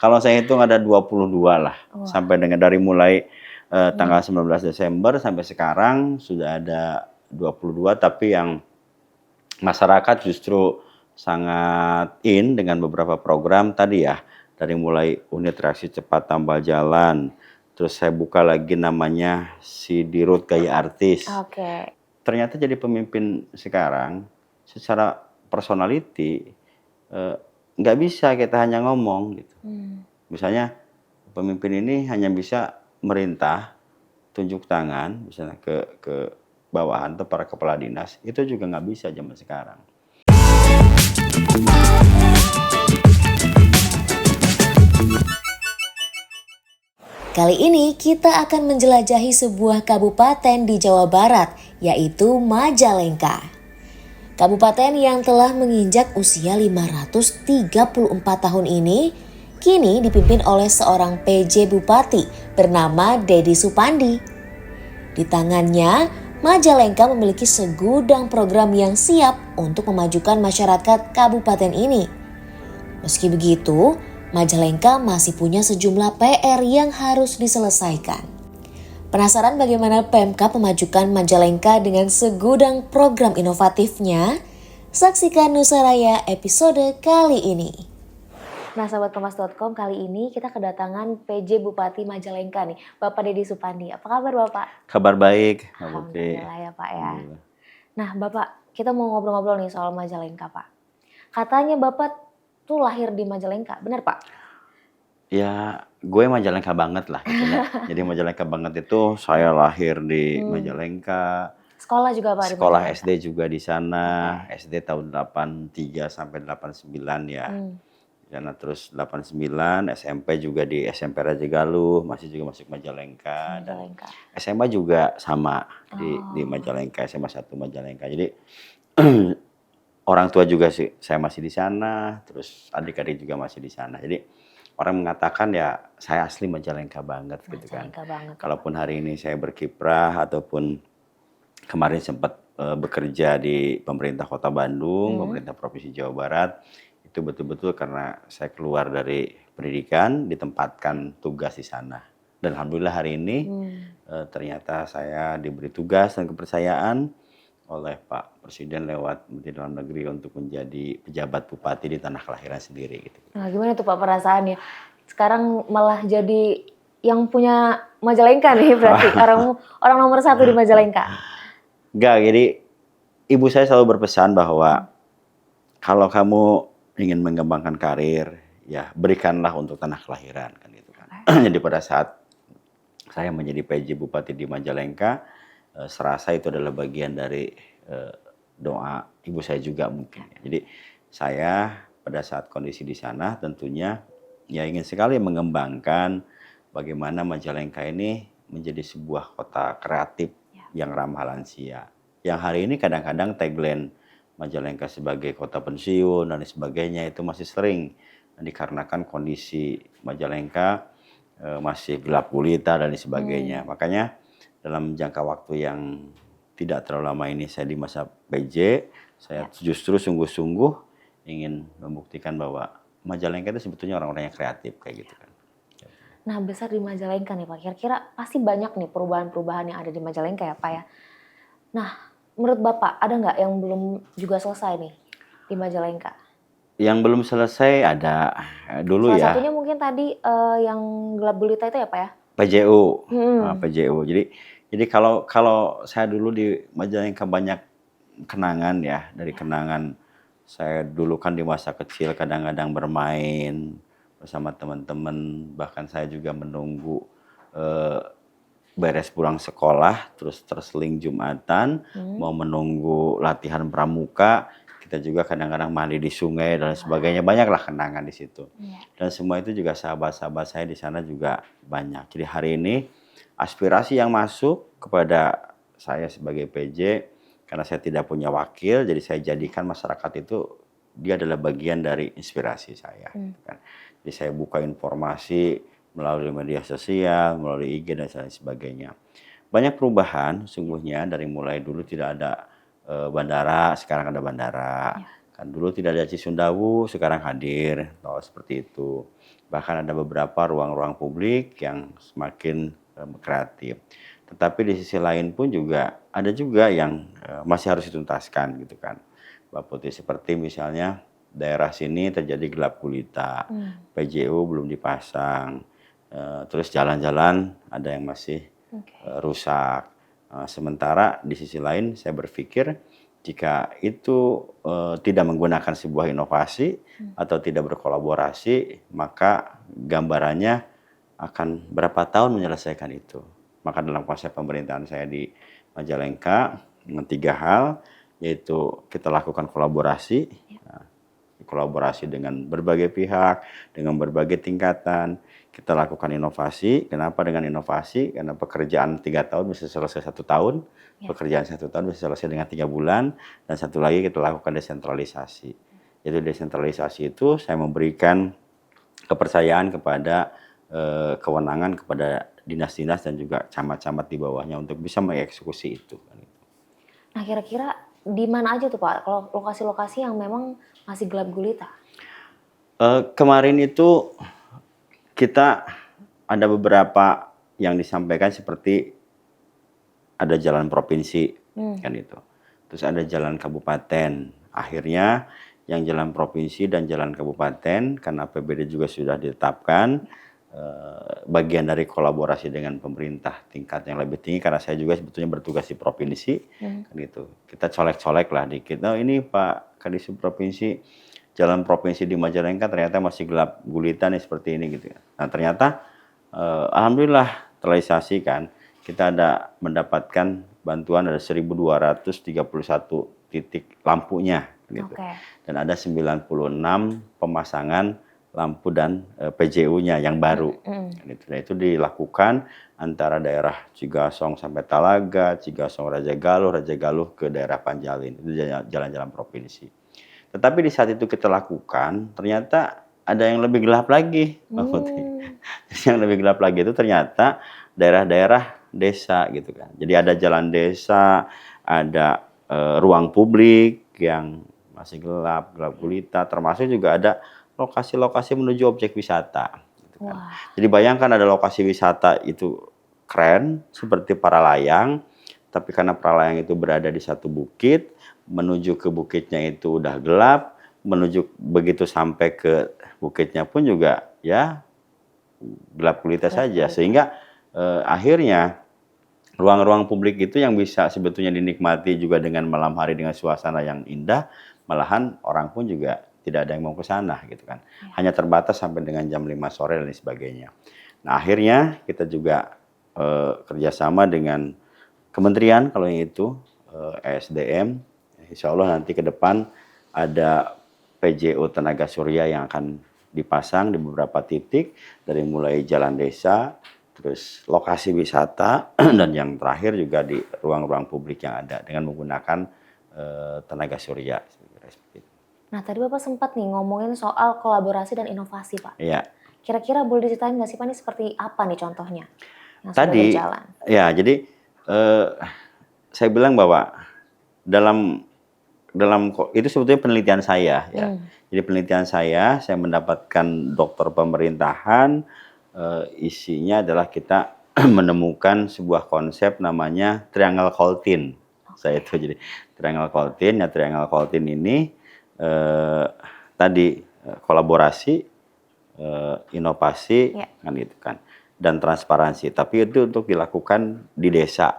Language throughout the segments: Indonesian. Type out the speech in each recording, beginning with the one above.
Kalau saya hitung ada 22 lah, Wah. sampai dengan dari mulai tanggal 19 Desember sampai sekarang sudah ada 22, tapi yang masyarakat justru sangat dengan beberapa program tadi ya, dari mulai unit reaksi cepat tambal jalan, terus saya buka lagi namanya si Dirut Gaya Artis. Oke. Ternyata jadi pemimpin sekarang secara personality nggak bisa kita hanya ngomong gitu. Misalnya pemimpin ini hanya bisa merintah, tunjuk tangan, misalnya ke bawahan atau para kepala dinas, itu juga nggak bisa zaman sekarang. Kali ini kita akan menjelajahi sebuah kabupaten di Jawa Barat, yaitu Majalengka. Kabupaten yang telah menginjak usia 534 tahun ini, kini dipimpin oleh seorang PJ Bupati bernama Dedi Supandi. Di tangannya, Majalengka memiliki segudang program yang siap untuk memajukan masyarakat kabupaten ini. Meski begitu, Majalengka masih punya sejumlah PR yang harus diselesaikan. Penasaran bagaimana Pemkab memajukan Majalengka dengan segudang program inovatifnya? Saksikan Nusaraya episode kali ini. Nah, Sobat Kompas.com, kali ini kita kedatangan PJ Bupati Majalengka nih, Bapak Dedi Supandi. Apa kabar Bapak? Kabar baik, Alhamdulillah ya Pak ya. Nah Bapak, kita mau ngobrol-ngobrol nih soal Majalengka Pak. Katanya Bapak tuh lahir di Majalengka, benar Pak? Ya, gue Majalengka banget lah. Gitu ya. Jadi Majalengka banget itu saya lahir di Majalengka. Sekolah juga Pak? Sekolah SD juga di sana. SD tahun 83 sampai 89 ya. Karena terus 89 SMP juga di SMP Raja Galuh, masih juga masuk Majalengka. Dan SMA juga sama di Majalengka, SMA 1 Majalengka. Jadi orang tua juga sih saya masih di sana, terus adik-adik juga masih di sana. Jadi orang mengatakan ya saya asli Majalengka banget gitu kan. Kalaupun hari ini saya berkiprah ataupun kemarin sempat bekerja di pemerintah Kota Bandung, pemerintah Provinsi Jawa Barat, itu betul-betul karena saya keluar dari pendidikan, ditempatkan tugas di sana. Dan alhamdulillah hari ini ternyata saya diberi tugas dan kepercayaan oleh Pak Presiden lewat Menteri Dalam Negeri untuk menjadi pejabat bupati di tanah kelahiran sendiri gitu. Nah, gimana tuh Pak perasaannya? Sekarang malah jadi yang punya Majalengka nih berarti orang nomor 1 di Majalengka. Enggak, jadi ibu saya selalu berpesan bahwa kalau kamu ingin mengembangkan karir, ya berikanlah untuk tanah kelahiran kan gitu kan. Jadi pada saat saya menjadi PJ Bupati di Majalengka, serasa itu adalah bagian dari doa ibu saya juga mungkin. Jadi saya pada saat kondisi di sana tentunya ya ingin sekali mengembangkan bagaimana Majalengka ini menjadi sebuah kota kreatif yang ramah lansia. Yang hari ini kadang-kadang tagline Majalengka sebagai kota pensiun dan sebagainya itu masih sering dikarenakan kondisi Majalengka masih gelap gulita dan sebagainya. Makanya dalam jangka waktu yang tidak terlalu lama ini saya di masa PJ, saya justru sungguh-sungguh ingin membuktikan bahwa Majalengka itu sebetulnya orang-orang yang kreatif kayak gitu kan. Nah, besar di Majalengka nih Pak, kira-kira pasti banyak nih perubahan-perubahan yang ada di Majalengka ya Pak ya. Nah, menurut Bapak ada nggak yang belum juga selesai nih di Majalengka? Yang belum selesai ada dulu Salah ya. Satunya mungkin tadi yang gelap gulita itu ya Pak ya? PJU. PJU. Jadi kalau saya dulu di Majalengka banyak kenangan ya, dari kenangan saya dulu kan di masa kecil kadang-kadang bermain bersama teman-teman, bahkan saya juga menunggu beres pulang sekolah, terus terseling Jumatan, mau menunggu latihan pramuka, kita juga kadang-kadang mandi di sungai dan sebagainya, banyaklah kenangan di situ. Dan semua itu juga sahabat-sahabat saya di sana juga banyak. Jadi hari ini aspirasi yang masuk kepada saya sebagai PJ, karena saya tidak punya wakil, jadi saya jadikan masyarakat itu dia adalah bagian dari inspirasi saya. Jadi saya buka informasi melalui media sosial, melalui IG dan sebagainya. Banyak perubahan sungguhnya dari mulai dulu tidak ada bandara, sekarang ada bandara. Kan dulu tidak ada Cisundawu, sekarang hadir, oh, seperti itu. Bahkan ada beberapa ruang-ruang publik yang semakin kreatif. Tetapi di sisi lain pun juga ada juga yang masih harus dituntaskan gitu kan, Mbak Putri. Seperti misalnya daerah sini terjadi gelap gulita, PJU belum dipasang, terus jalan-jalan ada yang masih rusak. Sementara di sisi lain saya berpikir jika itu tidak menggunakan sebuah inovasi atau tidak berkolaborasi, maka gambarannya akan berapa tahun menyelesaikan itu. Maka dalam konsep pemerintahan saya di Majalengka dengan 3 hal, yaitu kita lakukan kolaborasi, kolaborasi dengan berbagai pihak, dengan berbagai tingkatan. Kita lakukan inovasi. Kenapa dengan inovasi? Karena pekerjaan 3 tahun bisa selesai 1 tahun, pekerjaan 1 tahun bisa selesai dengan 3 bulan, dan satu lagi kita lakukan desentralisasi. Jadi desentralisasi itu saya memberikan kepercayaan kepada kewenangan kepada dinas-dinas dan juga camat-camat di bawahnya untuk bisa mengeksekusi itu. Nah kira-kira di mana aja tuh Pak, kalau lokasi-lokasi yang memang masih gelap gulita? Kemarin itu kita ada beberapa yang disampaikan seperti ada jalan provinsi kan itu. Terus ada jalan kabupaten. Akhirnya yang jalan provinsi dan jalan kabupaten karena APBD juga sudah ditetapkan, bagian dari kolaborasi dengan pemerintah tingkat yang lebih tinggi karena saya juga sebetulnya bertugas di provinsi kan gitu. Kita colek-colek lah dikit. Nah ini Pak Kadisub provinsi, jalan provinsi di Majalengka ternyata masih gelap gulita nih seperti ini gitu ya. Nah ternyata alhamdulillah terrealisasi kan. Kita ada mendapatkan bantuan ada 1.231 titik lampunya gitu. Dan ada 96 pemasangan lampu dan PJU-nya yang baru. Dan itu dilakukan antara daerah Cigasong sampai Talaga, Cigasong Raja Galuh ke daerah Panjalin. Itu jalan-jalan provinsi. Tetapi di saat itu kita lakukan, ternyata ada yang lebih gelap lagi, Mbak Putri. Yang lebih gelap lagi itu ternyata daerah-daerah desa gitu kan. Jadi ada jalan desa, ada ruang publik yang masih gelap gulita, termasuk juga ada lokasi-lokasi menuju objek wisata. Gitu kan. Jadi bayangkan ada lokasi wisata itu keren, seperti para layang, tapi karena para layang itu berada di satu bukit, menuju ke bukitnya itu udah gelap, menuju begitu sampai ke bukitnya pun juga ya gelap gulita saja. Sehingga akhirnya ruang-ruang publik itu yang bisa sebetulnya dinikmati juga dengan malam hari dengan suasana yang indah, malahan orang pun juga tidak ada yang mau ke sana gitu kan. Hanya terbatas sampai dengan jam 5 sore dan sebagainya. Nah akhirnya kita juga kerjasama dengan kementerian kalau yang itu ESDM. Insya Allah nanti ke depan ada PJU tenaga surya yang akan dipasang di beberapa titik dari mulai jalan desa, terus lokasi wisata dan yang terakhir juga di ruang-ruang publik yang ada dengan menggunakan tenaga surya. Nah tadi Bapak sempat nih ngomongin soal kolaborasi dan inovasi Pak. Iya. Kira-kira boleh diceritain nggak sih Pak ini seperti apa nih contohnya yang Tadi, sudah berjalan? Ya jadi saya bilang bahwa dalam itu sebetulnya penelitian saya ya. Jadi penelitian saya mendapatkan doktor pemerintahan, isinya adalah kita menemukan sebuah konsep namanya triangle Coltin. Saya itu jadi triangle Coltin. Ya triangle Coltin ini tadi kolaborasi, inovasi kan gitu kan, dan transparansi. Tapi itu untuk dilakukan di desa.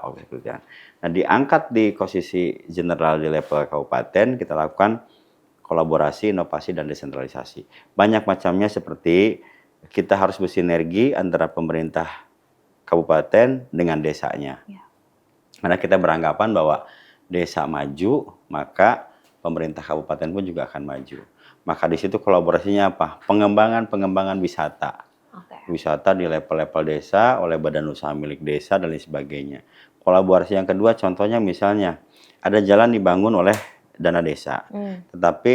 Nah diangkat di posisi general di level kabupaten, kita lakukan kolaborasi, inovasi, dan desentralisasi. Banyak macamnya seperti kita harus bersinergi antara pemerintah kabupaten dengan desanya. Karena kita beranggapan bahwa desa maju, maka pemerintah kabupaten pun juga akan maju. Maka di situ kolaborasinya apa? Pengembangan wisata. Wisata di level-level desa oleh badan usaha milik desa dan lain sebagainya. Kolaborasi yang kedua contohnya misalnya ada jalan dibangun oleh dana desa. Tetapi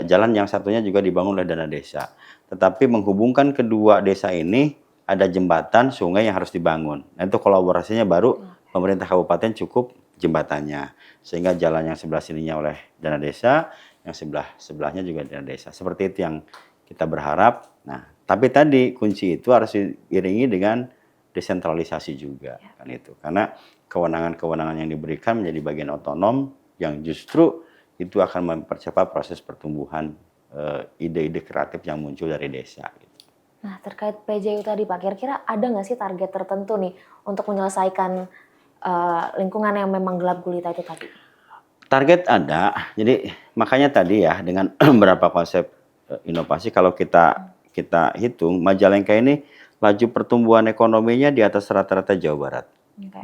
jalan yang satunya juga dibangun oleh dana desa. Tetapi menghubungkan kedua desa ini ada jembatan sungai yang harus dibangun. Nah itu kolaborasinya baru pemerintah kabupaten cukup jembatannya. Sehingga jalan yang sebelah sininya oleh dana desa, yang sebelahnya juga daerah desa. Seperti itu yang kita berharap. Nah, tapi tadi kunci itu harus diiringi dengan desentralisasi juga kan itu. Karena kewenangan-kewenangan yang diberikan menjadi bagian otonom yang justru itu akan mempercepat proses pertumbuhan ide-ide kreatif yang muncul dari desa. Gitu. Nah, terkait PJU tadi Pak, kira-kira ada nggak sih target tertentu nih untuk menyelesaikan lingkungan yang memang gelap gulita itu tadi? Target ada, jadi makanya tadi ya dengan beberapa konsep inovasi kalau kita hitung Majalengka ini laju pertumbuhan ekonominya di atas rata-rata Jawa Barat,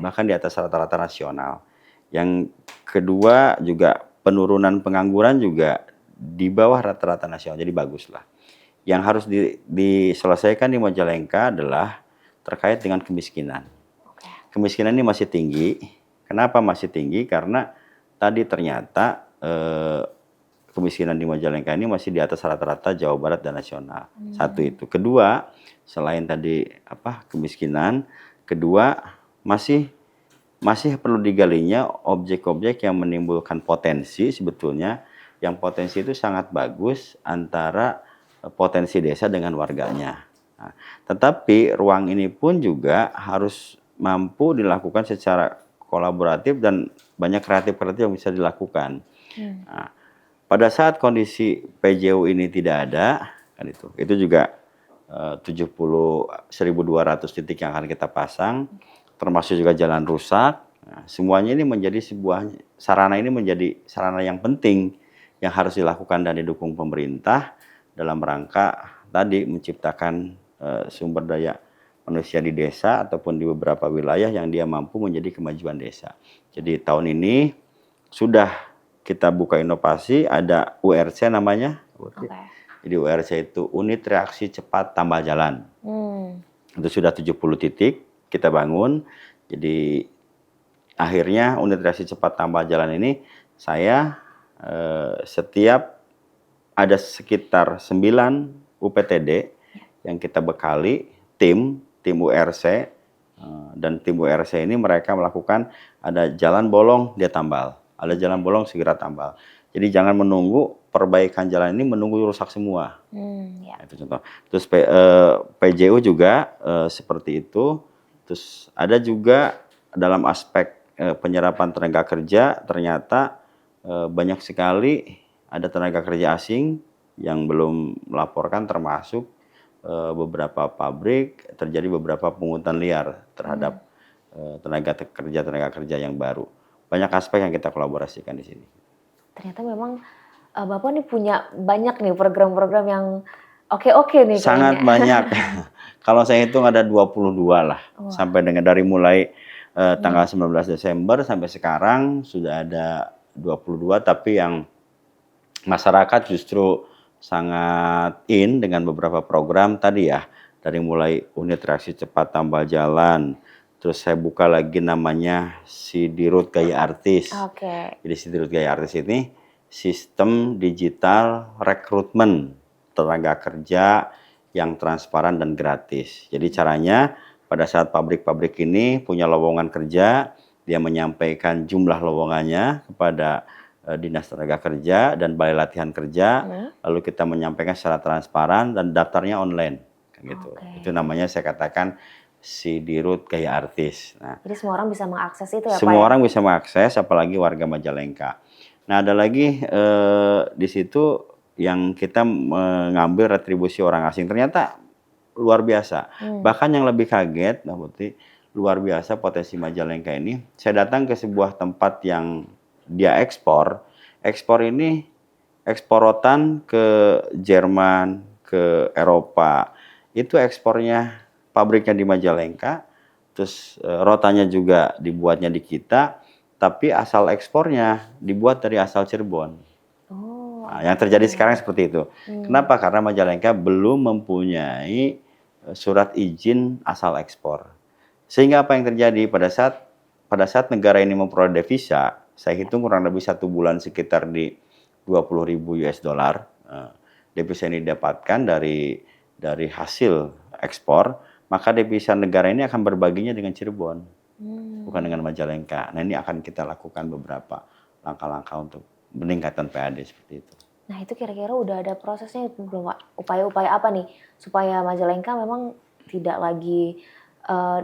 bahkan di atas rata-rata nasional. Yang kedua juga penurunan pengangguran juga di bawah rata-rata nasional, jadi bagus lah. Yang harus diselesaikan di Majalengka adalah terkait dengan kemiskinan. Kemiskinan ini masih tinggi. Kenapa masih tinggi? Karena tadi ternyata kemiskinan di Majalengka ini masih di atas rata-rata Jawa Barat dan nasional. Satu itu. Kedua, selain tadi kemiskinan, kedua masih perlu digalinya objek-objek yang menimbulkan potensi sebetulnya, yang potensi itu sangat bagus antara potensi desa dengan warganya. Nah, tetapi ruang ini pun juga harus mampu dilakukan secara kolaboratif dan banyak kreatif-kreatif yang bisa dilakukan. Nah, pada saat kondisi PJU ini tidak ada, kan itu juga 1.200 titik yang akan kita pasang, termasuk juga jalan rusak. Nah, semuanya ini menjadi sarana ini menjadi sarana yang penting yang harus dilakukan dan didukung pemerintah dalam rangka tadi menciptakan sumber daya manusia di desa ataupun di beberapa wilayah yang dia mampu menjadi kemajuan desa. Jadi tahun ini sudah kita buka inovasi, ada URC namanya. Jadi URC itu Unit Reaksi Cepat Tambal Jalan. Itu sudah 70 titik kita bangun. Jadi akhirnya Unit Reaksi Cepat Tambal Jalan ini saya setiap ada sekitar 9 UPTD yang kita bekali tim URC, dan tim URC ini mereka melakukan ada jalan bolong dia tambal, ada jalan bolong segera tambal. Jadi jangan menunggu perbaikan jalan ini menunggu rusak semua. Itu contoh. Terus PJU juga seperti itu. Terus ada juga dalam aspek penyerapan tenaga kerja ternyata banyak sekali ada tenaga kerja asing yang belum melaporkan, termasuk beberapa pabrik terjadi beberapa pungutan liar terhadap tenaga kerja yang baru. Banyak aspek yang kita kolaborasikan di sini. Ternyata memang Bapak nih punya banyak nih program-program yang oke nih. Sangat kayaknya. banyak. Kalau saya hitung ada 22 lah. Sampai dengan dari mulai tanggal 19 Desember sampai sekarang sudah ada 22, tapi yang masyarakat justru sangat dengan beberapa program tadi ya, dari mulai Unit Reaksi Cepat Tambal Jalan, terus saya buka lagi namanya Sidirut Gaya Artis. Jadi Sidirut Gaya Artis ini sistem digital rekrutmen tenaga kerja yang transparan dan gratis. Jadi caranya pada saat pabrik-pabrik ini punya lowongan kerja, dia menyampaikan jumlah lowongannya kepada Dinas Tenaga Kerja dan Balai Latihan Kerja, lalu kita menyampaikan secara transparan dan daftarnya online, kan gitu. Itu namanya saya katakan Sidirut Gaya Artis. Nah, jadi semua orang bisa mengakses itu ya Pak? Semua orang bisa mengakses, apalagi warga Majalengka. Nah, ada lagi di situ yang kita mengambil retribusi orang asing. Ternyata luar biasa. Bahkan yang lebih kaget, Mbak Putri, luar biasa potensi Majalengka ini. Saya datang ke sebuah tempat yang dia ekspor ini ekspor rotan ke Jerman, ke Eropa. Itu ekspornya pabriknya di Majalengka, terus rotannya juga dibuatnya di kita, tapi asal ekspornya dibuat dari asal Cirebon. Nah, yang terjadi sekarang seperti itu. Kenapa? Karena Majalengka belum mempunyai surat izin asal ekspor. Sehingga apa yang terjadi pada saat negara ini memperoleh devisa, saya hitung kurang lebih 1 bulan sekitar di 20.000 US dollar. Devisa ini didapatkan dari hasil ekspor, maka devisa negara ini akan berbaginya dengan Cirebon, bukan dengan Majalengka. Nah, ini akan kita lakukan beberapa langkah-langkah untuk meningkatkan PAD seperti itu. Nah itu kira-kira udah ada prosesnya belum Pak? Upaya-upaya apa nih supaya Majalengka memang tidak lagi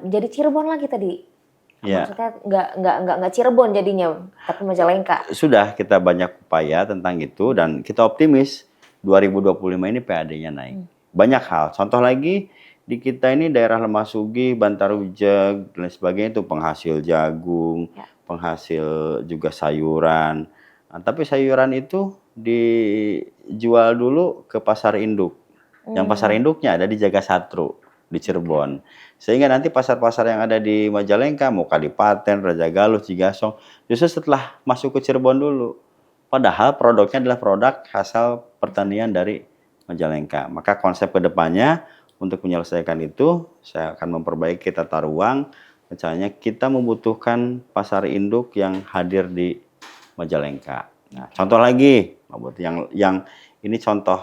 jadi Cirebon lagi tadi? Ya, Maksudnya nggak Cirebon jadinya, tapi Majalengka. sudah kita banyak upaya tentang itu dan kita optimis 2025 ini PAD-nya naik. Banyak hal. Contoh lagi di kita ini daerah Lemah Sugih, Bantarujeg dan lain sebagainya itu penghasil jagung, Ya. penghasil juga sayuran. Nah, tapi sayuran itu dijual dulu ke pasar induk. Yang pasar induknya ada di Jagasatru di Cirebon. Sehingga nanti pasar-pasar yang ada di Majalengka, mau Kadipaten, Rajagaluh, Cigasong, justru setelah masuk ke Cirebon dulu. Padahal produknya adalah produk hasil pertanian dari Majalengka. Maka konsep kedepannya untuk menyelesaikan itu, saya akan memperbaiki tata ruang. Misalnya kita membutuhkan pasar induk yang hadir di Majalengka. Nah, contoh lagi, yang ini contoh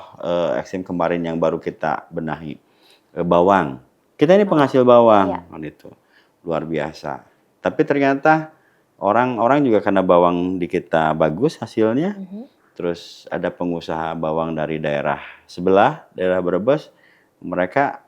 ekstrim kemarin yang baru kita benahi, bawang. Kita ini penghasil bawang, Iya. kan itu luar biasa. Tapi ternyata orang juga karena bawang di kita bagus hasilnya, terus ada pengusaha bawang dari daerah sebelah, daerah Brebes, mereka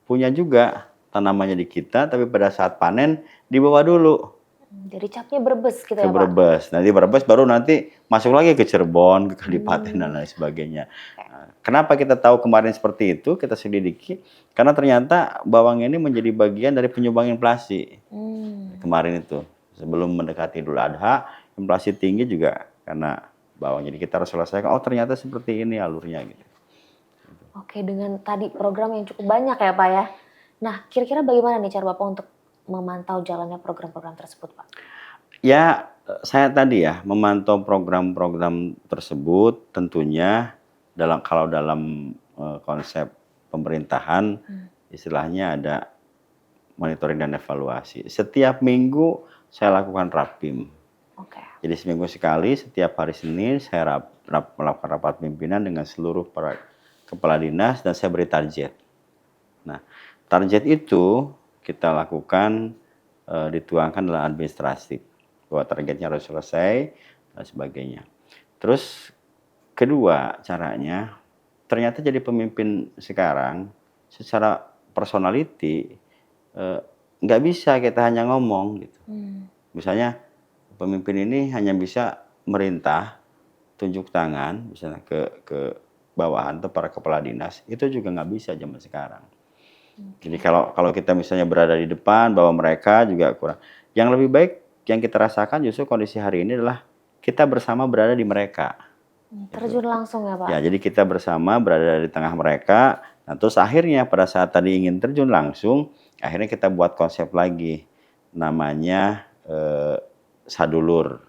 punya juga tanamannya di kita, tapi pada saat panen dibawa dulu Jadi capnya Brebes gitu ke ya Pak? Brebes. Nanti Brebes baru nanti masuk lagi ke Cirebon, ke Kadipaten dan lain sebagainya. Nah, kenapa kita tahu kemarin seperti itu, kita selidiki, karena ternyata bawang ini menjadi bagian dari penyumbang inflasi kemarin itu. Sebelum mendekati Idul Adha, inflasi tinggi juga karena bawang. Jadi kita harus selesaikan, oh ternyata seperti ini alurnya gitu. Oke, dengan tadi program yang cukup banyak ya Pak ya. Nah, kira-kira bagaimana nih cara Bapak untuk memantau jalannya program-program tersebut Pak? Ya, saya tadi ya memantau program-program tersebut tentunya kalau dalam konsep pemerintahan istilahnya ada monitoring dan evaluasi. Setiap minggu saya lakukan rapim. Oke. Jadi seminggu sekali setiap hari Senin saya melakukan rapat pimpinan dengan seluruh para kepala dinas dan saya beri target. Nah, target itu kita lakukan dituangkan dalam administrasi bahwa targetnya harus selesai dan sebagainya. Terus kedua caranya, ternyata jadi pemimpin sekarang secara personality nggak bisa kita hanya ngomong gitu. Misalnya pemimpin ini hanya bisa merintah, tunjuk tangan, misalnya ke bawahan atau para kepala dinas, itu juga nggak bisa zaman sekarang. Jadi kalau kita misalnya berada di depan, bahwa mereka juga kurang. Yang lebih baik yang kita rasakan justru kondisi hari ini adalah kita bersama berada di mereka. Terjun langsung ya Pak? Ya, jadi kita bersama berada di tengah mereka. Nah, terus akhirnya pada saat tadi ingin terjun langsung, akhirnya kita buat konsep lagi. Namanya sadulur.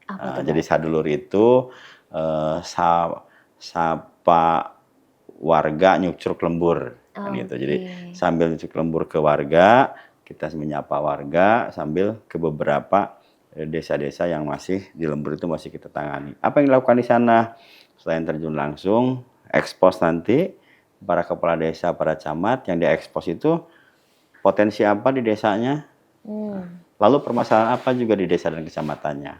Apa tuh, Jadi sadulur itu sapa warga nyucruk lembur. Kan gitu. Jadi sambil nyucruk lembur ke warga, kita menyapa warga sambil ke beberapa desa-desa yang masih di lembur itu masih kita tangani. Apa yang dilakukan di sana? Selain terjun langsung, ekspos nanti para kepala desa, para camat yang diekspos itu potensi apa di desanya, lalu permasalahan apa juga di desa dan kecamatannya.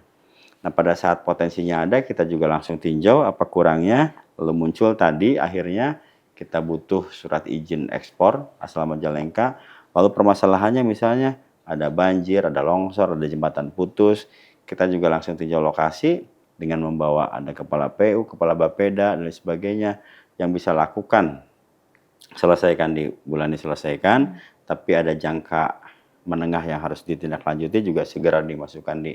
Nah, pada saat potensinya ada, kita juga langsung tinjau apa kurangnya, lalu muncul tadi akhirnya kita butuh surat izin ekspor asal Majalengka, lalu permasalahannya misalnya ada banjir, ada longsor, ada jembatan putus, kita juga langsung tinjau lokasi dengan membawa ada kepala PU, kepala Bapeda, dan lain sebagainya yang bisa lakukan, selesaikan di bulan ini selesaikan, tapi ada jangka menengah yang harus ditindaklanjuti juga segera dimasukkan di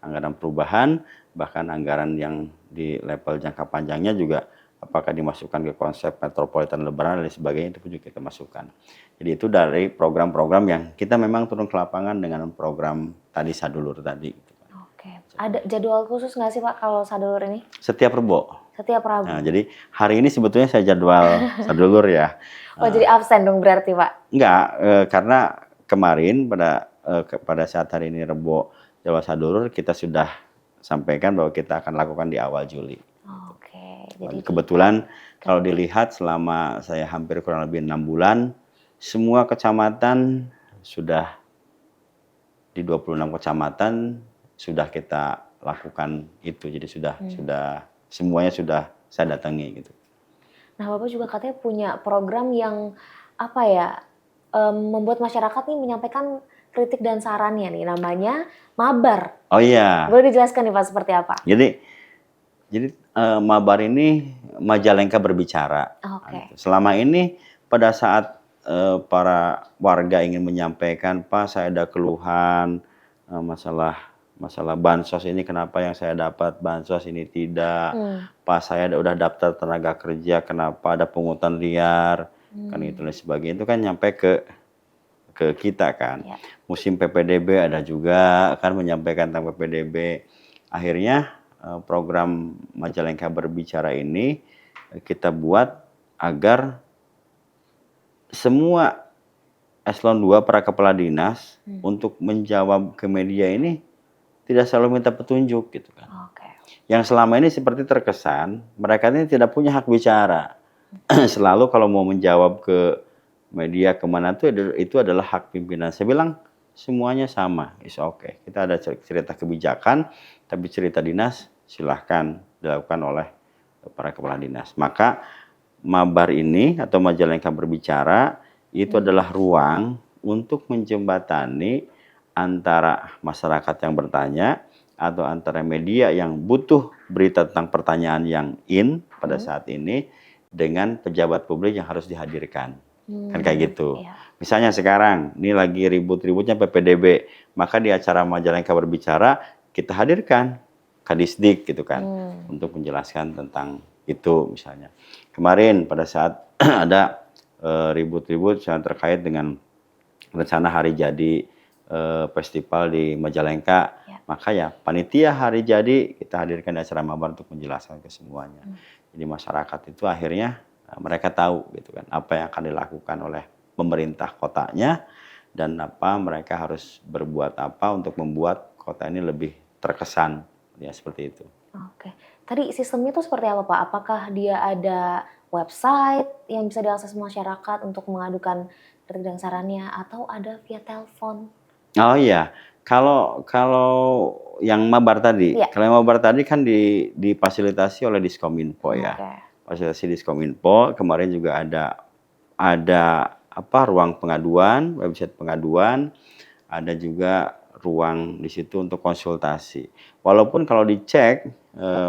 anggaran perubahan, bahkan anggaran yang di level jangka panjangnya juga apakah dimasukkan ke konsep metropolitan lebaran dan sebagainya itu pun juga kita masukkan. Jadi itu dari program-program yang kita memang turun ke lapangan dengan program tadi sadulur tadi. Oke, ada jadwal khusus nggak sih Pak kalau sadulur ini? Setiap Rebo. Setiap Rabu. Nah, jadi hari ini sebetulnya saya jadwal sadulur ya. Oh jadi absen dong berarti Pak? Enggak, karena kemarin pada saat hari ini Rebo jadwal sadulur kita sudah sampaikan bahwa kita akan lakukan di awal Juli. Oke, jadi kebetulan kalau dilihat selama saya hampir kurang lebih 6 bulan, semua kecamatan sudah di 26 kecamatan sudah kita lakukan itu. Jadi sudah semuanya sudah saya datangi gitu. Nah, Bapak juga katanya punya program yang apa ya, membuat masyarakat nih menyampaikan kritik dan sarannya nih, namanya Mabar. Oh iya, Boleh dijelaskan nih Pak seperti apa? jadi Mabar ini Majalengka berbicara. Oke. Selama ini pada saat para warga ingin menyampaikan, Pak saya ada keluhan masalah bansos ini, kenapa yang saya dapat bansos ini tidak, Pak saya udah daftar tenaga kerja, kenapa ada pungutan liar, kan itu dan sebagainya, itu kan nyampe ke kita kan. Ya. Musim PPDB ada juga kan menyampaikan tentang PPDB. Akhirnya program Majalengka Berbicara ini kita buat agar semua eselon 2 para kepala dinas untuk menjawab ke media ini tidak selalu minta petunjuk gitu kan. Oke. Yang selama ini seperti terkesan mereka ini tidak punya hak bicara. Selalu kalau mau menjawab ke media kemana tuh itu adalah hak pimpinan. Saya bilang semuanya sama, is okay. Kita ada cerita kebijakan, tapi cerita dinas silahkan dilakukan oleh para kepala dinas. Maka Mabar ini atau Majalengka Berbicara itu adalah ruang untuk menjembatani antara masyarakat yang bertanya atau antara media yang butuh berita tentang pertanyaan yang pada saat ini dengan pejabat publik yang harus dihadirkan. Kan kayak gitu. Iya. Misalnya sekarang, ini lagi ribut-ributnya PPDB, maka di acara Majalengka Berbicara kita hadirkan Kadisdik gitu kan, untuk menjelaskan tentang itu misalnya. Kemarin pada saat ada ribut-ribut yang terkait dengan rencana hari jadi festival di Majalengka, maka ya panitia hari jadi kita hadirkan di acara Mabar untuk menjelaskan ke semuanya. Jadi masyarakat itu akhirnya mereka tahu gitu kan apa yang akan dilakukan oleh pemerintah kotanya dan apa mereka harus berbuat apa untuk membuat kota ini lebih terkesan, ya seperti itu. Oke. Tadi sistemnya itu seperti apa Pak? Apakah dia ada website yang bisa diakses masyarakat untuk mengadukan kritik dan sarannya atau ada via telepon? Oh iya, kalau yang Mabar tadi, Iya. kalau yang Mabar tadi kan difasilitasi oleh Diskominfo ya. Oke. Fasilitasi Diskominfo, kemarin juga ada apa ruang pengaduan, website pengaduan, ada juga ruang di situ untuk konsultasi. Walaupun kalau dicek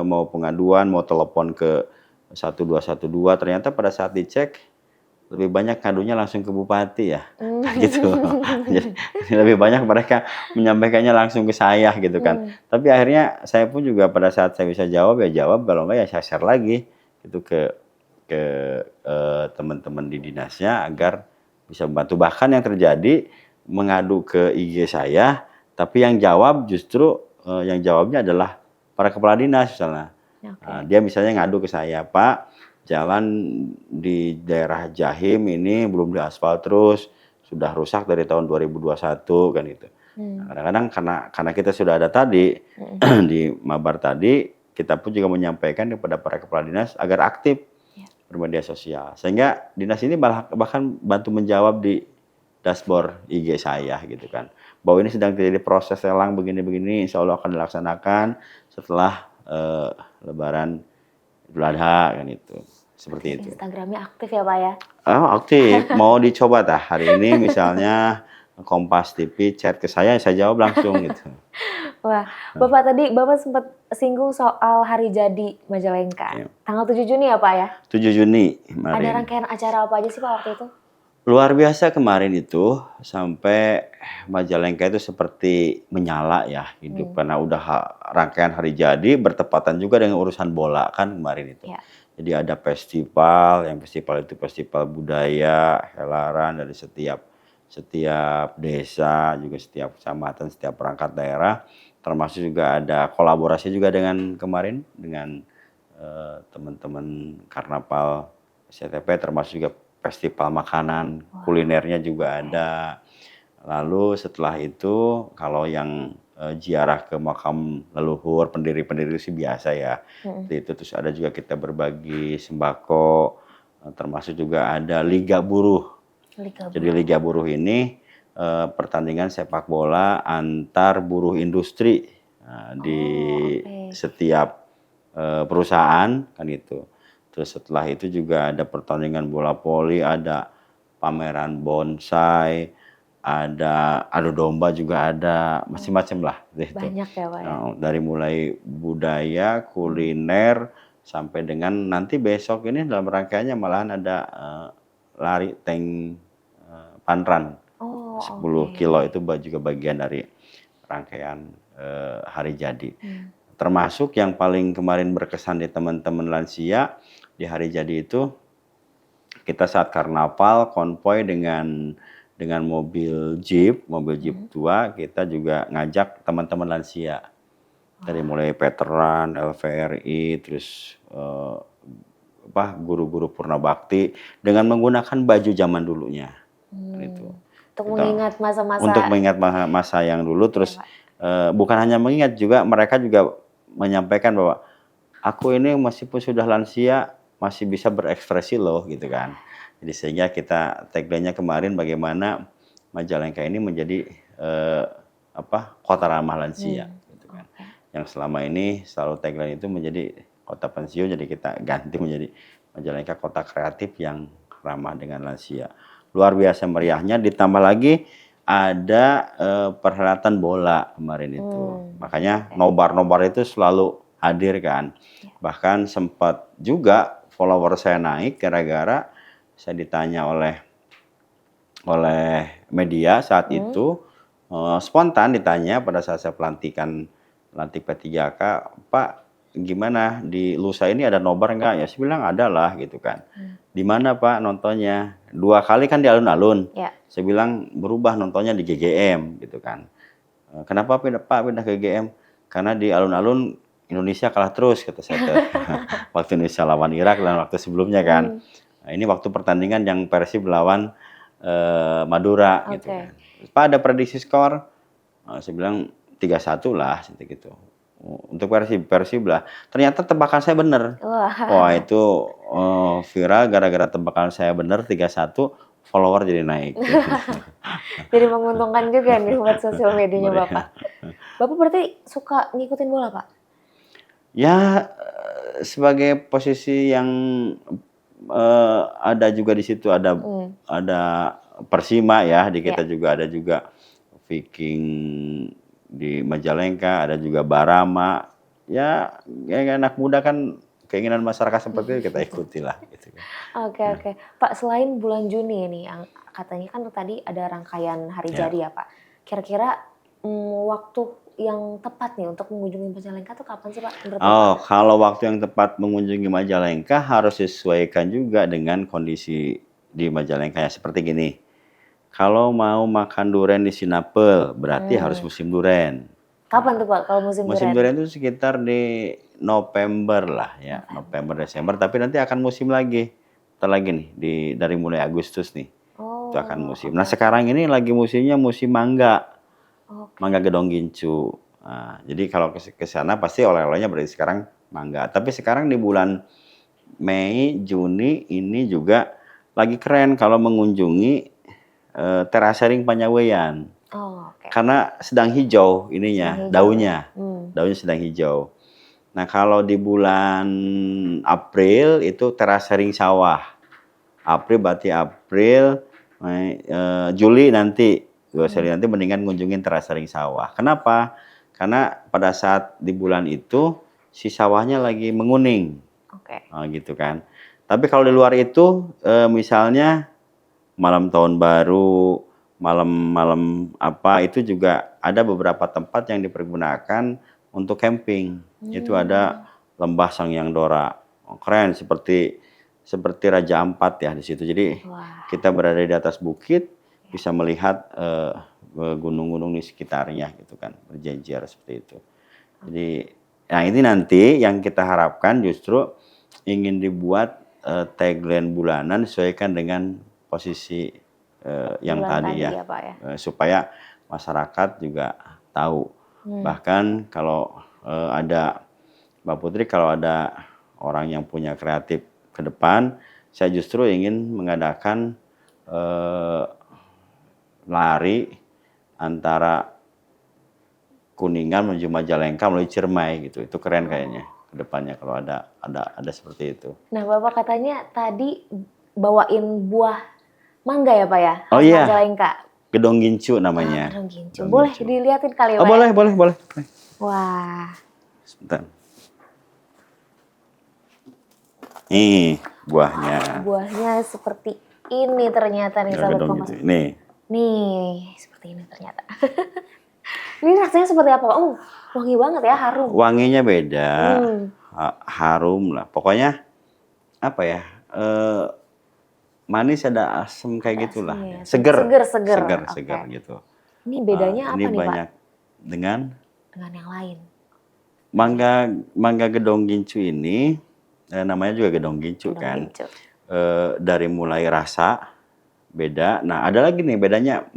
mau pengaduan, mau telepon ke 1212, ternyata pada saat dicek lebih banyak ngadunya langsung ke bupati ya, gitu. Jadi lebih banyak mereka menyampaikannya langsung ke saya gitu kan. Tapi akhirnya saya pun juga pada saat saya bisa jawab ya jawab, kalau enggak ya saya share lagi itu ke teman-teman di dinasnya agar bisa membantu. Bahkan yang terjadi mengadu ke IG saya, tapi yang jawab justru yang jawabnya adalah para kepala dinas misalnya. Okay. Dia misalnya ngadu ke saya, Pak, jalan di daerah Jahim ini belum diaspal terus, sudah rusak dari tahun 2021 kan itu. Kadang-kadang karena kita sudah ada tadi di Mabar tadi, kita pun juga menyampaikan kepada para kepala dinas agar aktif bermedia sosial. Sehingga dinas ini bahkan bantu menjawab di dashboard IG saya gitu kan. Bahwa ini sedang terjadi proses lelang begini-begini, insya Allah akan dilaksanakan setelah Lebaran Idul Adha kan itu. Seperti itu. Instagramnya aktif ya Pak ya? Oh aktif, mau dicoba tah hari ini misalnya Kompas TV chat ke saya jawab langsung gitu. Wah, Bapak tadi Bapak sempat singgung soal hari jadi Majalengka. Iya. Tanggal 7 Juni ya Pak ya? 7 Juni kemarin. Ada rangkaian acara apa aja sih Pak waktu itu? Luar biasa kemarin itu, sampai Majalengka itu seperti menyala ya hidup karena udah rangkaian hari jadi bertepatan juga dengan urusan bola kan kemarin itu. Ya. Jadi ada festival, yang festival itu festival budaya, helaran dari setiap desa, juga setiap kecamatan, setiap perangkat daerah, termasuk juga ada kolaborasi juga dengan kemarin dengan teman-teman Karnaval CTP, termasuk juga festival makanan, kulinernya juga ada. Lalu setelah itu kalau yang ziarah ke makam leluhur, pendiri-pendiri itu sih biasa ya. Itu terus ada juga kita berbagi sembako, termasuk juga ada Liga Buruh. Jadi Liga Buruh ini pertandingan sepak bola antar buruh industri di setiap perusahaan kan itu. Terus setelah itu juga ada pertandingan bola voli, ada pameran bonsai, ada adu domba juga ada, macam-macam lah gitu. Banyak ya Pak ya? Dari mulai budaya, kuliner, sampai dengan nanti besok ini dalam rangkaiannya malahan ada lari tank fun run Oh 10 oke. kilo itu juga bagian dari rangkaian hari jadi. Termasuk yang paling kemarin berkesan di teman-teman lansia di hari jadi itu kita saat karnaval konvoy dengan mobil jeep tua, kita juga ngajak teman-teman lansia. Dari mulai veteran, LVRI, terus guru-guru purna bakti dengan menggunakan baju zaman dulunya. Itu. Untuk mengingat masa-masa. Untuk mengingat masa yang dulu, terus bukan hanya mengingat juga mereka juga menyampaikan bahwa aku ini meskipun sudah lansia masih bisa berekspresi loh gitu kan. Jadi sehingga kita tagline-nya kemarin bagaimana Majalengka ini menjadi kota ramah lansia gitu kan. Yang selama ini selalu tagline itu menjadi kota pensiun, jadi kita ganti menjadi Majalengka kota kreatif yang ramah dengan lansia. Luar biasa meriahnya, ditambah lagi ada perhelatan bola kemarin itu. Makanya nobar-nobar itu selalu hadir kan. Bahkan sempat juga follower saya naik gara-gara saya ditanya oleh media saat itu, spontan ditanya pada saat saya lantik P3K, "Pak, gimana di Lusa ini ada nobar enggak?" Ya saya bilang ada lah gitu kan. "Di mana Pak nontonnya?" 2 kali kan di alun-alun. Ya. Saya bilang berubah nontonnya di GGM gitu kan. "Kenapa Pak pindah ke GGM?" "Karena di alun-alun Indonesia kalah terus," kata saya tuh. Waktu Indonesia lawan Irak dan waktu sebelumnya kan. Nah, ini waktu pertandingan yang Persib lawan Madura gitu kan. "Pak ada prediksi skor?" Saya bilang 3-1 lah gitu. Untuk Persib lah. Ternyata tebakan saya benar. Wah itu viral gara-gara tebakan saya benar 3-1, follower jadi naik. Jadi menguntungkan juga nih buat sosial medianya Bapak. Bapak berarti suka ngikutin bola Pak? Ya sebagai posisi yang ada juga di situ ada Persima ya, di kita juga ada juga Viking di Majalengka, ada juga Barama. Ya anak muda kan keinginan masyarakat seperti itu kita ikutilah gitu kan. Oke. Pak, selain bulan Juni ini yang katanya kan tadi ada rangkaian hari jadi ya Pak. Kira-kira waktu yang tepat nih untuk mengunjungi Majalengka tuh kapan sih Pak menurut Bapak? Kalau waktu yang tepat mengunjungi Majalengka harus disesuaikan juga dengan kondisi di Majalengka ya. Seperti gini, kalau mau makan durian di Sinapel berarti harus musim durian. Kapan tuh Pak kalau musim Musim durian? durian itu sekitar di November lah ya, November Desember. Tapi nanti akan musim lagi, ntar lagi nih dari mulai Agustus nih itu akan musim. Nah sekarang ini lagi musimnya musim mangga. Mangga Gedong Gincu. Nah, jadi kalau ke sana pasti oleh-olehnya berarti sekarang mangga. Tapi sekarang di bulan Mei, Juni ini juga lagi keren kalau mengunjungi Terasering Panyaweyan. Karena sedang hijau ininya, daunnya. Daunnya sedang hijau. Nah, kalau di bulan April itu Terasering Sawah. April berarti April, Juli nanti nanti mendingan ngunjungin Terasering Sawah. Kenapa? Karena pada saat di bulan itu si sawahnya lagi menguning. Gitu kan. Tapi kalau di luar itu misalnya malam tahun baru, malam itu juga ada beberapa tempat yang dipergunakan untuk camping. Itu ada Lembah Sangyang Dora. Keren seperti Raja Ampat ya di situ. Jadi kita berada di atas bukit bisa melihat gunung-gunung di sekitarnya gitu kan, berjejer seperti itu. Jadi nah ini nanti yang kita harapkan justru ingin dibuat tagline bulanan disesuaikan dengan posisi yang tadi ya, Pak, ya. Supaya masyarakat juga tahu. Bahkan kalau ada Mbak Putri, kalau ada orang yang punya kreatif ke depan, saya justru ingin mengadakan lari antara Kuningan menuju Majalengka melalui Ciremai gitu. Itu keren kayaknya. depannya kalau ada seperti itu. Nah, Bapak katanya tadi bawain buah mangga ya, Pak ya? Oh Khas iya. Majalengka. Gedong gincu namanya. Gedong gincu. Gedong Boleh gincu. dilihatin kali ya, Oh Pak? boleh, Ya? boleh. Wah. Sebentar. Nih buahnya. Buahnya seperti ini ternyata nih, sahabat Gedong Kompas. gincu. Nih. Nih, seperti ini ternyata. Ini rasanya seperti apa? Wangi banget ya, harum. Wanginya beda, harum lah. Pokoknya apa ya? Manis ada asam kayak gitulah. asamnya. Seger. Seger. Gitu. Ini bedanya apa ini nih, banyak Pak? dengan Yang lain. mangga gedong gincu ini namanya juga gedong gincu kan. Gincu. Dari mulai rasa beda. Nah, ada lagi nih bedanya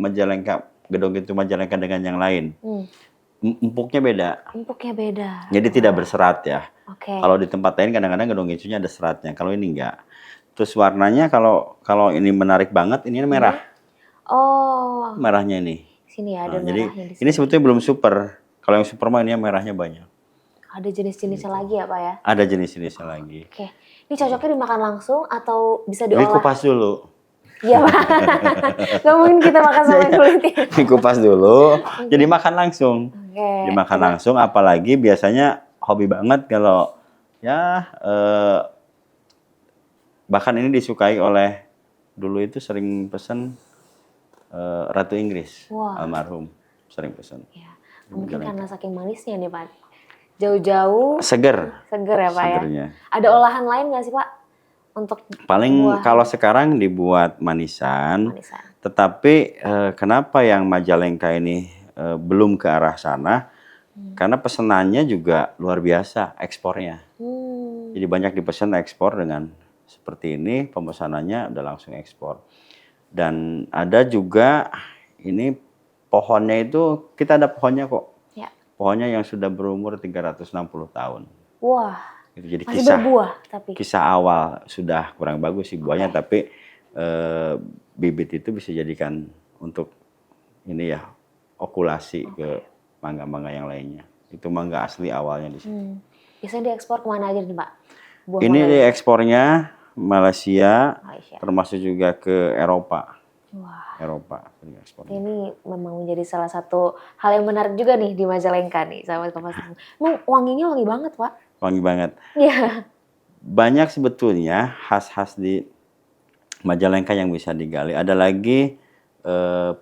gedong gincu Majalengka dengan yang lain. Empuknya beda. Empuknya beda. Jadi tidak berserat ya. Oke. Kalau di tempat lain kadang-kadang gedong gincunya ada seratnya. Kalau ini enggak. Terus warnanya kalau ini menarik banget, ini merah. Oh. Merahnya ini. Sini ya, ada Jadi merahnya di sini. ini sebetulnya belum super. Kalau yang super mah ini merahnya banyak. Ada jenis-jenisnya lagi ya, Pak ya? Ada jenis-jenisnya lagi. Oke. Ini cocoknya dimakan langsung atau bisa Ini diolah? kupas dulu. Iya, Pak. Gak mungkin kita makan sama kulitnya. Dikupas dulu, jadi makan langsung. Oke. Dimakan langsung, apalagi biasanya hobi banget kalau ya bahkan ini disukai oleh dulu itu sering pesen Ratu Inggris, Wah. almarhum sering pesen. Ya. Mungkin karena saking manisnya nih, Pak. Jauh-jauh Seger. ya, Pak Segernya. ya. Ada olahan lain nggak sih, Pak? Untuk Paling buah kalau sekarang dibuat manisan. manisan. Tetapi kenapa yang Majalengka ini belum ke arah sana? Karena pesenannya juga luar biasa ekspornya. Jadi banyak dipesan ekspor dengan seperti ini, pemesanannya udah langsung ekspor. Dan ada juga ini pohonnya itu, kita ada pohonnya kok. Ya. Pohonnya yang sudah berumur 360 tahun. Wah. Jadi Masih berbuah tapi. Kisah awal sudah kurang bagus sih buahnya, tapi bibit itu bisa jadikan untuk ini ya okulasi ke mangga-mangga yang lainnya. Itu mangga asli awalnya di sini. Biasanya diekspor kemana aja nih, Pak? Buah Ini mangga diekspornya Malaysia, Malaysia. termasuk juga ke Eropa. Wah. Eropa ekspornya. Ini memang menjadi salah satu hal yang menarik juga nih di Majalengka nih, sahabat Kompas. Emang wanginya wangi banget, Pak. Wangi banget. Iya. Banyak sebetulnya khas-khas di Majalengka yang bisa digali. Ada lagi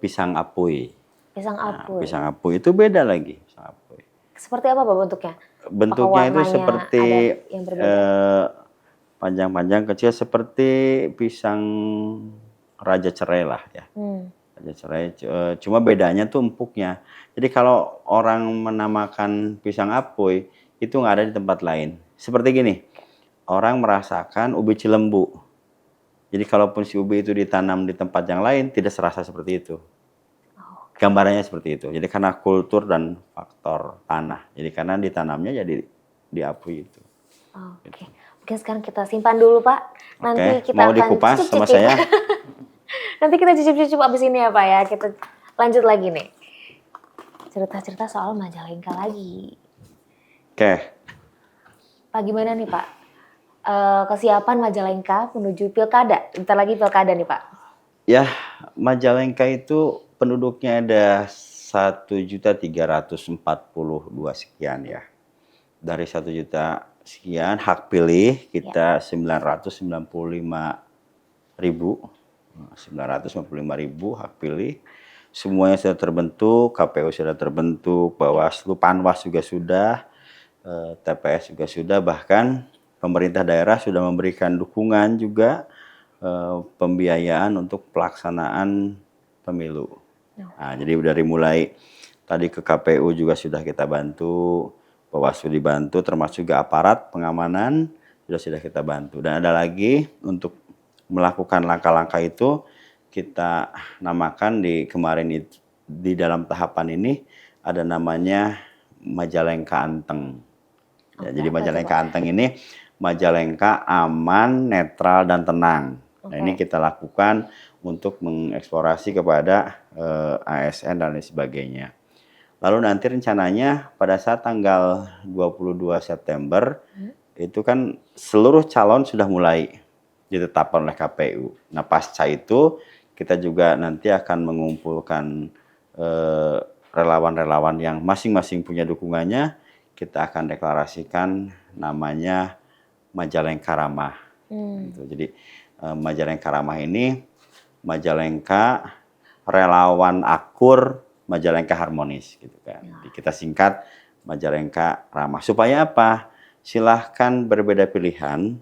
pisang apuy. Pisang apuy. Pisang apuy itu beda lagi. Pisang apuy. Seperti apa, Pak, bentuknya? Bentuknya itu warnanya seperti ada yang berbeda? panjang-panjang kecil seperti pisang raja cerai lah ya. Raja cerai. Cuma bedanya tuh empuknya. Jadi kalau orang menamakan pisang apuy itu nggak ada di tempat lain. Seperti gini, orang merasakan ubi cilembu. Jadi kalaupun si ubi itu ditanam di tempat yang lain, tidak serasa seperti itu. Gambarannya seperti itu. Jadi karena kultur dan faktor tanah. Jadi karena ditanamnya jadi di apuy itu. Oke. Mungkin sekarang kita simpan dulu, Pak. Nanti kita mau akan dikupas cicip-cicip. sama saya? Nanti kita cicip-cicip abis ini ya, Pak ya. Kita lanjut lagi nih. Cerita-cerita soal Majalengka lagi. Oke. Pak, gimana nih, Pak? Kesiapan Majalengka menuju pilkada. Bentar lagi pilkada nih, Pak. Ya, Majalengka itu penduduknya ada 1.342 sekian ya. Dari 1 juta sekian, hak pilih kita 995.000 hak pilih. Semuanya sudah terbentuk, KPU sudah terbentuk, Bawaslu, Panwas juga sudah, TPS juga sudah, bahkan pemerintah daerah sudah memberikan dukungan juga pembiayaan untuk pelaksanaan pemilu. Nah, jadi dari mulai tadi ke KPU juga sudah kita bantu, Bawaslu dibantu, termasuk juga aparat pengamanan sudah kita bantu. Dan ada lagi untuk melakukan langkah-langkah itu kita namakan kemarin itu, di dalam tahapan ini ada namanya Majalengka Anteng. Ya, jadi Majalengka Anteng ini Majalengka aman, netral, dan tenang. Nah, ini kita lakukan untuk mengeksplorasi kepada ASN dan lain sebagainya. Lalu nanti rencananya pada saat tanggal 22 September itu kan seluruh calon sudah mulai ditetapkan oleh KPU. Nah, pasca itu kita juga nanti akan mengumpulkan relawan-relawan yang masing-masing punya dukungannya. Kita akan deklarasikan namanya Majalengka Ramah. Gitu. Jadi Majalengka Ramah ini Majalengka relawan akur, Majalengka harmonis gitu kan. Jadi kita singkat Majalengka Ramah. Supaya apa? Silahkan berbeda pilihan,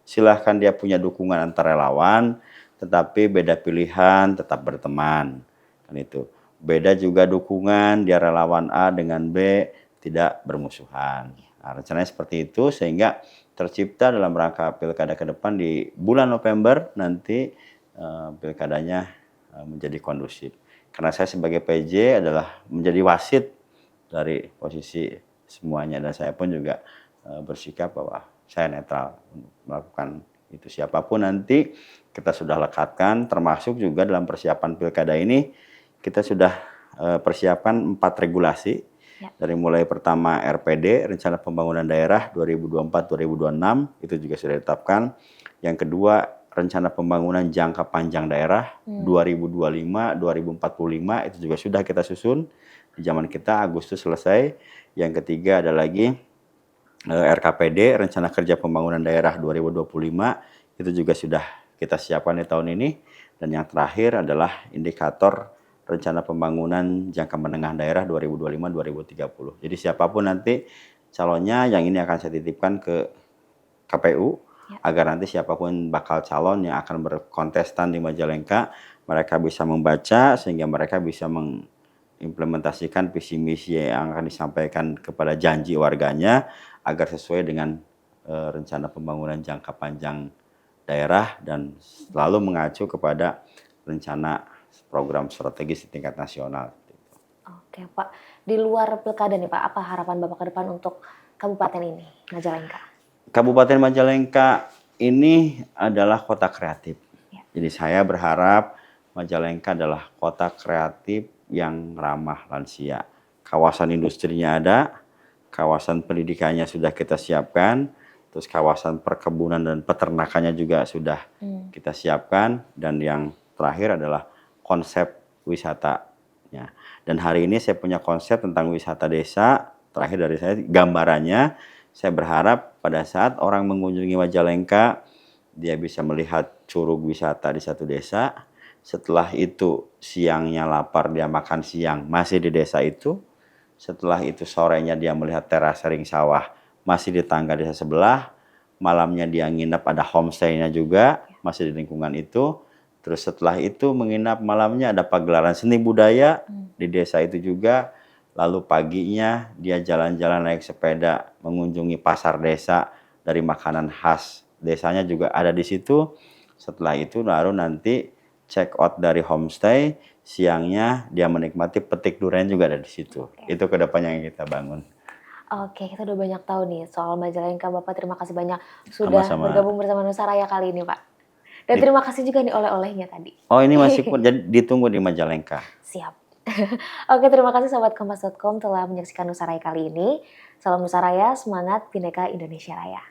silahkan dia punya dukungan antar relawan, tetapi beda pilihan tetap berteman. Kan itu. Beda juga dukungan, dia relawan A dengan B tidak bermusuhan. Nah, rencananya seperti itu sehingga tercipta dalam rangka pilkada ke depan di bulan November nanti pilkadanya menjadi kondusif. Karena saya sebagai PJ adalah menjadi wasit dari posisi semuanya dan saya pun juga bersikap bahwa saya netral untuk melakukan itu. Siapapun nanti kita sudah lekatkan, termasuk juga dalam persiapan pilkada ini kita sudah persiapan 4 regulasi. Dari mulai pertama RPD, Rencana Pembangunan Daerah 2024-2026, itu juga sudah ditetapkan. Yang kedua, Rencana Pembangunan Jangka Panjang Daerah 2025-2045, itu juga sudah kita susun. Di zaman kita Agustus selesai. Yang ketiga ada lagi RKPD, Rencana Kerja Pembangunan Daerah 2025, itu juga sudah kita siapkan di tahun ini. Dan yang terakhir adalah indikator Rencana Pembangunan Jangka Menengah Daerah 2025-2030. Jadi siapapun nanti calonnya, yang ini akan saya titipkan ke KPU, agar nanti siapapun bakal calon yang akan berkontestan di Majalengka, mereka bisa membaca sehingga mereka bisa mengimplementasikan visi misi yang akan disampaikan kepada janji warganya agar sesuai dengan rencana pembangunan jangka panjang daerah dan selalu mengacu kepada rencana program strategis di tingkat nasional. Oke Pak, di luar pilkada nih Pak, apa harapan Bapak ke depan untuk kabupaten ini, Majalengka? Kabupaten Majalengka ini adalah kota kreatif. Jadi saya berharap Majalengka adalah kota kreatif yang ramah lansia. Kawasan industrinya ada, kawasan pendidikannya sudah kita siapkan, terus kawasan perkebunan dan peternakannya juga sudah kita siapkan, dan yang terakhir adalah konsep wisatanya. Dan hari ini saya punya konsep tentang wisata desa. Terakhir dari saya gambarannya, saya berharap pada saat orang mengunjungi Majalengka, dia bisa melihat curug wisata di satu desa. Setelah itu siangnya lapar, dia makan siang masih di desa itu. Setelah itu sorenya dia melihat teras ring sawah masih di tangga desa sebelah. Malamnya dia nginep, ada homestay-nya juga masih di lingkungan itu. Terus setelah itu menginap malamnya ada pagelaran seni budaya di desa itu juga. Lalu paginya dia jalan-jalan naik sepeda mengunjungi pasar desa, dari makanan khas desanya juga ada di situ. Setelah itu baru nanti check out dari homestay, siangnya dia menikmati petik durian juga ada di situ. Itu kedepannya yang kita bangun. Oke, kita udah banyak tahu nih soal Majalengka. Bapak terima kasih banyak sudah Sama-sama. bergabung bersama Nusaraya kali ini Pak. Dan terima kasih juga nih oleh-olehnya tadi. Oh, ini masih pun jadi ditunggu di Majalengka. Siap. Oke, terima kasih Sobat Kompas.com telah menyaksikan Nusaraya kali ini. Salam Nusaraya, semangat Bhinneka Indonesia Raya.